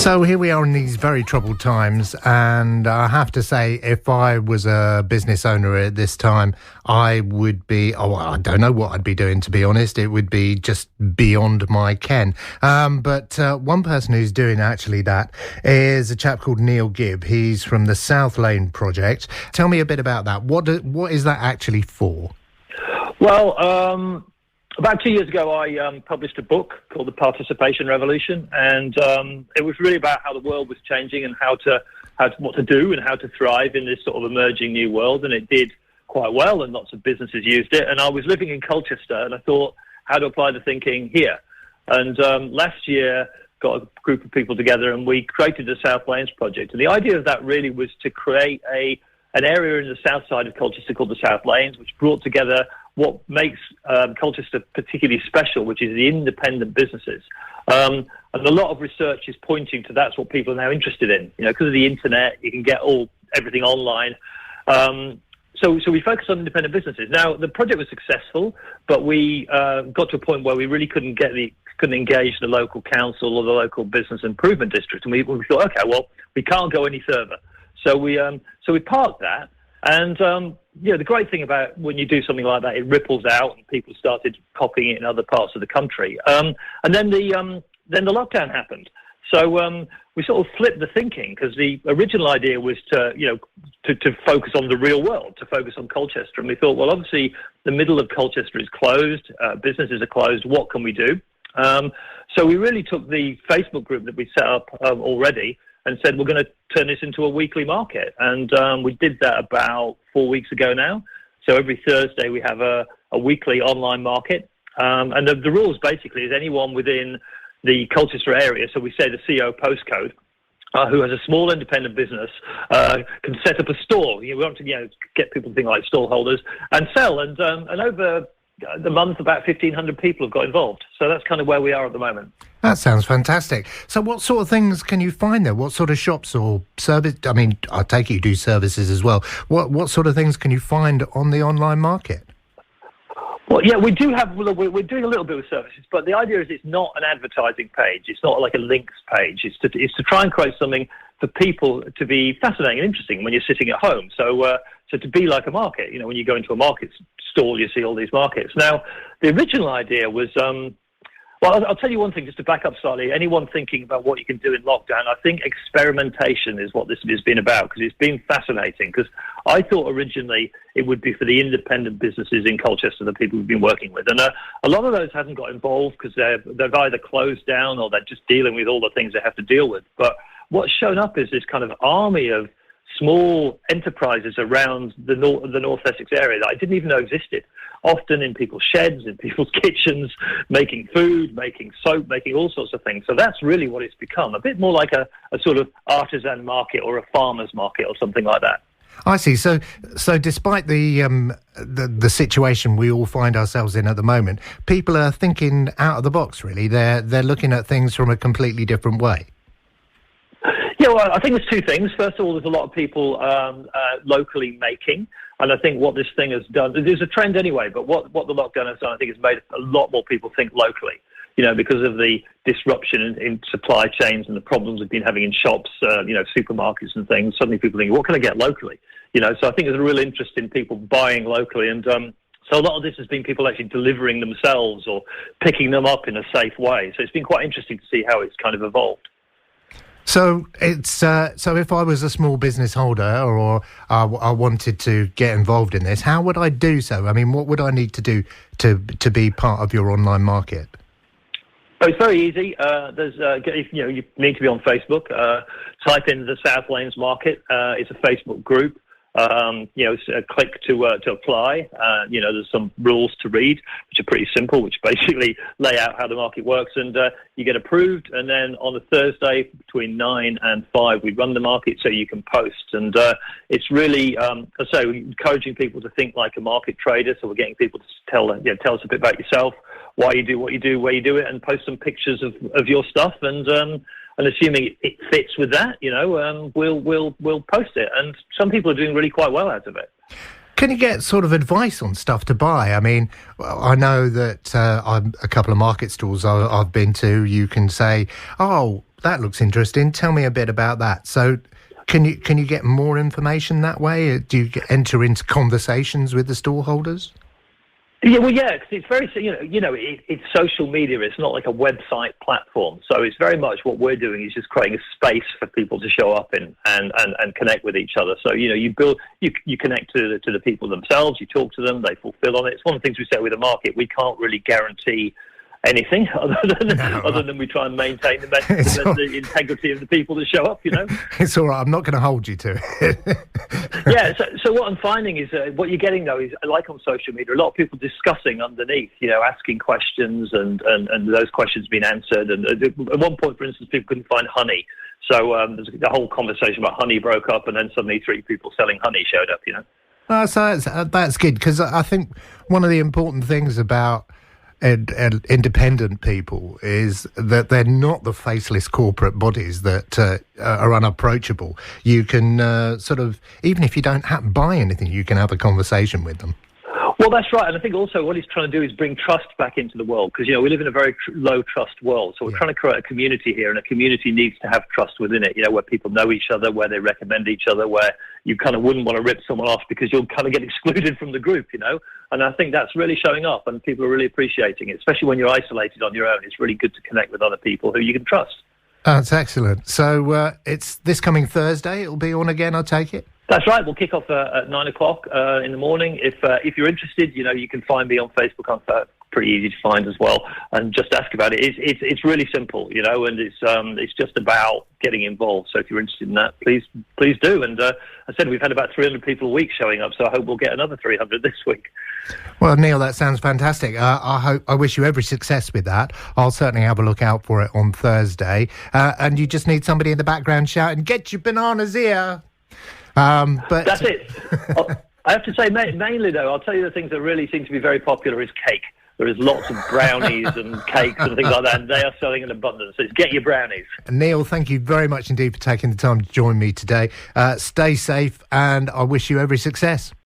So here we are in these very troubled times, and I have to say, if I was a business owner at this time, I would be, I don't know what I'd be doing, to be honest. It would be just beyond my ken. But one person who's doing actually that is a chap called Gibb. He's from the South Lane Project. Tell me a bit about that. What is that actually for? Well, about 2 years ago, I published a book called The Participation Revolution, and it was really about how the world was changing and what to do and how to thrive in this sort of emerging new world. And it did quite well, and lots of businesses used it. And I was living in Colchester, and I thought, how to apply the thinking here? And last year, got a group of people together, and we created the South Lanes Project. And the idea of that really was to create an area in the south side of Colchester called the South Lanes, which brought together what makes Colchester particularly special, which is the independent businesses. And a lot of research is pointing to that's what people are now interested in. You know, because of the internet, you can get everything online. So we focused on independent businesses. Now, the project was successful, but we got to a point where we really couldn't engage the local council or the local business improvement district. And we thought, okay, well, we can't go any further. So we parked that. And, the great thing about when you do something like that, it ripples out and people started copying it in other parts of the country. And then the lockdown happened. So we sort of flipped the thinking, because the original idea was to focus on the real world, to focus on Colchester. And we thought, well, obviously the middle of Colchester is closed, businesses are closed, what can we do? So we really took the Facebook group that we set up already and said, we're going to turn this into a weekly market. And we did that about 4 weeks ago now. So every Thursday we have a weekly online market. And the rules basically is anyone within the Colchester area, so we say the CO postcode, who has a small independent business, can set up a store. We want to get people to think like stall holders and sell. And over the month, about 1,500 people have got involved. So that's kind of where we are at the moment. That sounds fantastic. So what sort of things can you find there? What sort of shops or service? I mean, I take it you do services as well. What sort of things can you find on the online market? Well, yeah, we do have. We're doing a little bit of services, but the idea is it's not an advertising page. It's not like a links page. It's to try and create something for people to be fascinating and interesting when you're sitting at home. So to be like a market. When you go into a market stall, you see all these markets. Now, the original idea was. Well, I'll tell you one thing, just to back up slightly. Anyone thinking about what you can do in lockdown, I think experimentation is what this has been about, because it's been fascinating. Because I thought originally it would be for the independent businesses in Colchester, the people we've been working with. And a lot of those haven't got involved because they've either closed down or they're just dealing with all the things they have to deal with. But what's shown up is this kind of army of small enterprises around the North Essex area that I didn't even know existed, often in people's sheds, in people's kitchens, making food, making soap, making all sorts of things. So that's really what it's become, a bit more like a sort of artisan market or a farmer's market or something like that. I see. So despite the situation we all find ourselves in at the moment, people are thinking out of the box, really. They're looking at things from a completely different way. Yeah, well, I think there's two things. First of all, there's a lot of people locally making, and I think what this thing has done, there's a trend anyway, but what the lockdown has done, I think, has made a lot more people think locally, because of the disruption in supply chains and the problems we've been having in shops, supermarkets and things. Suddenly people think, what can I get locally? So I think there's a real interest in people buying locally, and so a lot of this has been people actually delivering themselves or picking them up in a safe way. So it's been quite interesting to see how it's kind of evolved. So it's so if I was a small business holder or I wanted to get involved in this, how would I do so? I mean, what would I need to do to be part of your online market? Oh, it's very easy. You need to be on Facebook. Type in the South Lanes Market. It's a Facebook group. Click to apply. There's some rules to read, which are pretty simple, which basically lay out how the market works, and you get approved. And then on a Thursday between 9 and 5, we run the market so you can post. And it's really, encouraging people to think like a market trader. So we're getting people to tell us a bit about yourself, why you do what you do, where you do it, and post some pictures of your stuff. And assuming it fits with that, we'll post it. And some people are doing really quite well out of it. Can you get sort of advice on stuff to buy? I mean, I know that a couple of market stalls I've been to, you can say, that looks interesting. Tell me a bit about that. So, can you get more information that way? Do you enter into conversations with the stallholders? Yeah, well, yeah, because it's very, it's social media. It's not like a website platform. So it's very much what we're doing is just creating a space for people to show up in and connect with each other. So, you connect to the people themselves, you talk to them, they fulfill on it. It's one of the things we say with the market. We can't really guarantee anything other than we try and maintain the integrity of the people that show up, It's all right. I'm not going to hold you to it. Yeah, so what I'm finding is what you're getting, though, is like on social media, a lot of people discussing underneath, asking questions and those questions being answered. And at one point, for instance, people couldn't find honey. So the whole conversation about honey broke up, and then suddenly 3 people selling honey showed up, So that's good, because I think one of the important things about independent people is that they're not the faceless corporate bodies that are unapproachable. You can even if you don't buy anything, you can have a conversation with them. Well, that's right. And I think also what he's trying to do is bring trust back into the world, because, we live in a very low trust world. So we're trying to create a community here, and a community needs to have trust within it, where people know each other, where they recommend each other, where you kind of wouldn't want to rip someone off because you'll kind of get excluded from the group, And I think that's really showing up, and people are really appreciating it, especially when you're isolated on your own. It's really good to connect with other people who you can trust. That's excellent. So it's this coming Thursday. It'll be on again, I take it? That's right. We'll kick off at 9 o'clock in the morning. If you're interested, you can find me on Facebook. I'm pretty easy to find as well, and just ask about it. It's really simple, and it's just about getting involved. So if you're interested in that, please do. And I said we've had about 300 people a week showing up, so I hope we'll get another 300 this week. Well, Neil, that sounds fantastic. I wish you every success with that. I'll certainly have a look out for it on Thursday. And you just need somebody in the background shouting, "Get your bananas here!" But that's it. I have to say, mainly though, I'll tell you the things that really seem to be very popular is cake. There is lots of brownies and cakes and things like that, and they are selling in abundance. So it's get your brownies. Neil, thank you very much indeed for taking the time to join me today. Stay safe, and I wish you every success.